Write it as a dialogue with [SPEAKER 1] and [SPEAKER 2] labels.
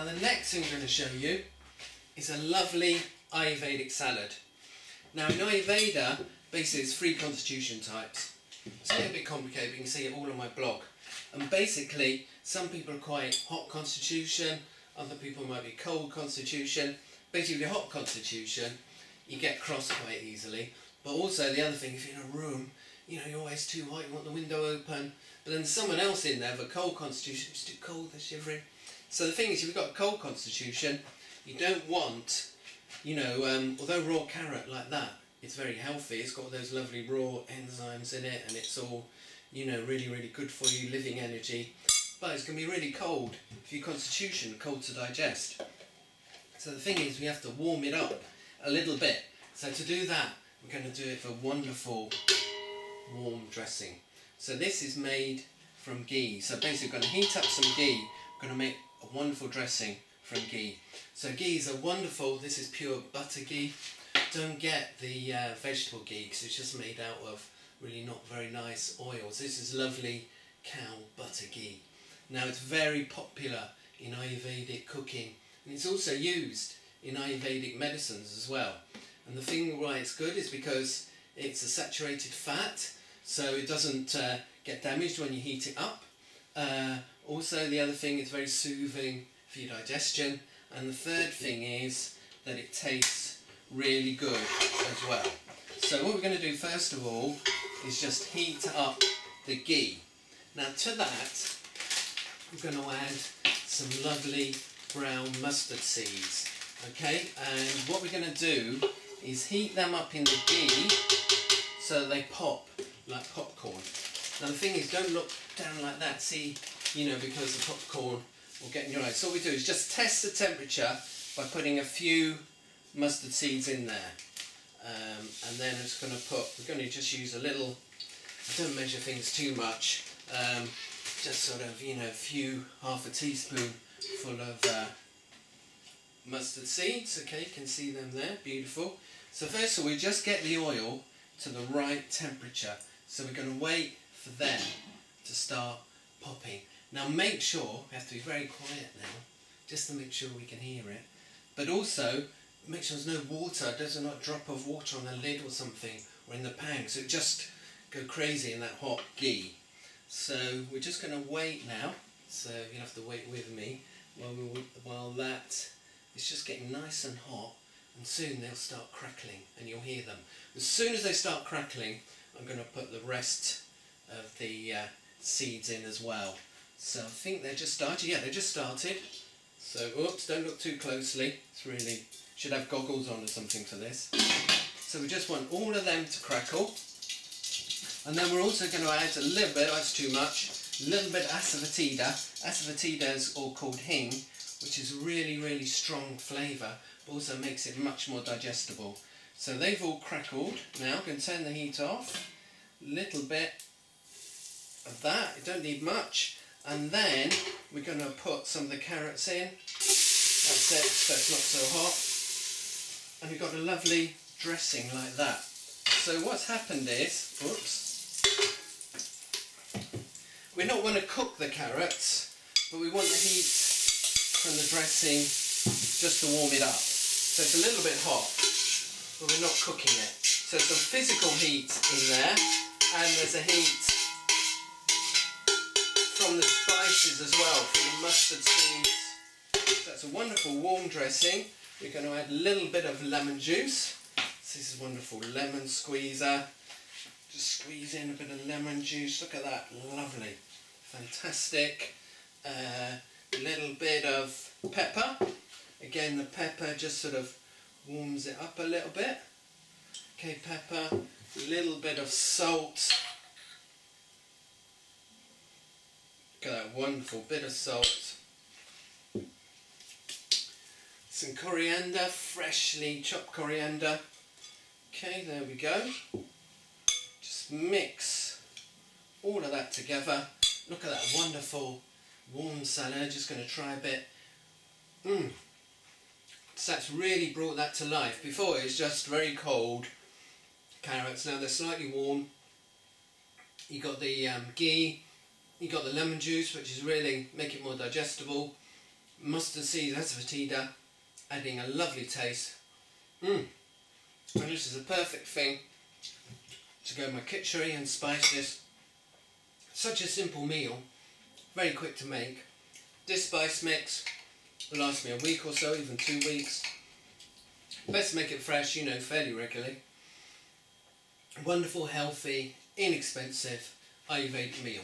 [SPEAKER 1] Now the next thing I'm going to show you is a lovely Ayurvedic salad. Now in Ayurveda, basically it's 3 constitution types. It's a little bit complicated, but you can see it all on my blog. And basically, some people are quite hot constitution, other people might be cold constitution. Basically, if you're hot constitution, you get cross quite easily. But also the other thing, if you're in a room, you know, you're always too hot, you want the window open. But then there's someone else in there with a cold constitution, it's too cold, they're shivering. So the thing is, if you've got a cold constitution, you don't want, you know, although raw carrot like that, it's very healthy, it's got those lovely raw enzymes in it, and it's all, you know, really, really good for you, living energy. But it's going to be really cold for your constitution, cold to digest. So the thing is, we have to warm it up a little bit. So to do that, we're going to do it for wonderful warm dressing. So this is made from ghee. So basically we're going to heat up some ghee. We're going to make a wonderful dressing from ghee. So ghee is a wonderful, this is pure butter ghee. Don't get the vegetable ghee because it's just made out of really not very nice oils. This is lovely cow butter ghee. Now it's very popular in Ayurvedic cooking, and it's also used in Ayurvedic medicines as well. And the thing why it's good is because it's a saturated fat, so it doesn't get damaged when you heat it up. Also the other thing, it's very soothing for your digestion. And the third thing is that it tastes really good as well. So what we're going to do first of all is just heat up the ghee. Now to that we're going to add some lovely brown mustard seeds. Okay, and what we're going to do is heat them up in the ghee so they pop like popcorn. Now the thing is, don't look down like that, see, you know, because the popcorn will get in your eyes. So what we do is just test the temperature by putting a few mustard seeds in there. And then I'm just going to put, we're going to just use a little, I don't measure things too much, just sort of, you know, half a teaspoon full of mustard seeds. Okay, you can see them there, beautiful. So first of all, we just get the oil to the right temperature. So we're going to wait for them to start popping. Now make sure, we have to be very quiet now, just to make sure we can hear it. But also, make sure there's no water, there's not a drop of water on the lid or something, or in the pan, so it just go crazy in that hot ghee. So we're just going to wait now, so you'll have to wait with me while that is just getting nice and hot, and soon they'll start crackling and you'll hear them. As soon as they start crackling, I'm going to put the rest of the seeds in as well. So I think they're just started. Yeah, they just started. So, oops, don't look too closely. It's really, should have goggles on or something for this. So we just want all of them to crackle. And then we're also going to add a little bit, that's too much, a little bit of asafoetida. Asafoetida is all called hing, which is really, really strong flavour, but also makes it much more digestible. So they've all crackled. Now I'm going to turn the heat off. A little bit of that, you don't need much. And then we're going to put some of the carrots in. That's it, so it's not so hot. And we've got a lovely dressing like that. So what's happened is, oops, we don't want to cook the carrots, but we want the heat from the dressing just to warm it up. So it's a little bit hot, but we're not cooking it. So some physical heat in there, and there's a heat from the spices as well, from the mustard seeds. So that's a wonderful warm dressing. We're going to add a little bit of lemon juice. So this is wonderful lemon squeezer. Just squeeze in a bit of lemon juice. Look at that, lovely, fantastic. A little bit of pepper. Again, the pepper just sort of warms it up a little bit. Okay, pepper. A little bit of salt. Look at that wonderful bit of salt. Some coriander, freshly chopped coriander. Okay, there we go. Just mix all of that together. Look at that wonderful warm salad. Just going to try a bit. So that's really brought that to life. Before it was just very cold carrots. Now they're slightly warm. You got the ghee. You got the lemon juice, which is really make it more digestible. mustard seeds, asafoetida, adding a lovely taste. And this is a perfect thing to go with my kitchery and spices. Such a simple meal, very quick to make. This spice mix will last me a week or so, even 2 weeks. Best to make it fresh, you know, fairly regularly. Wonderful, healthy, inexpensive Ayurvedic meal.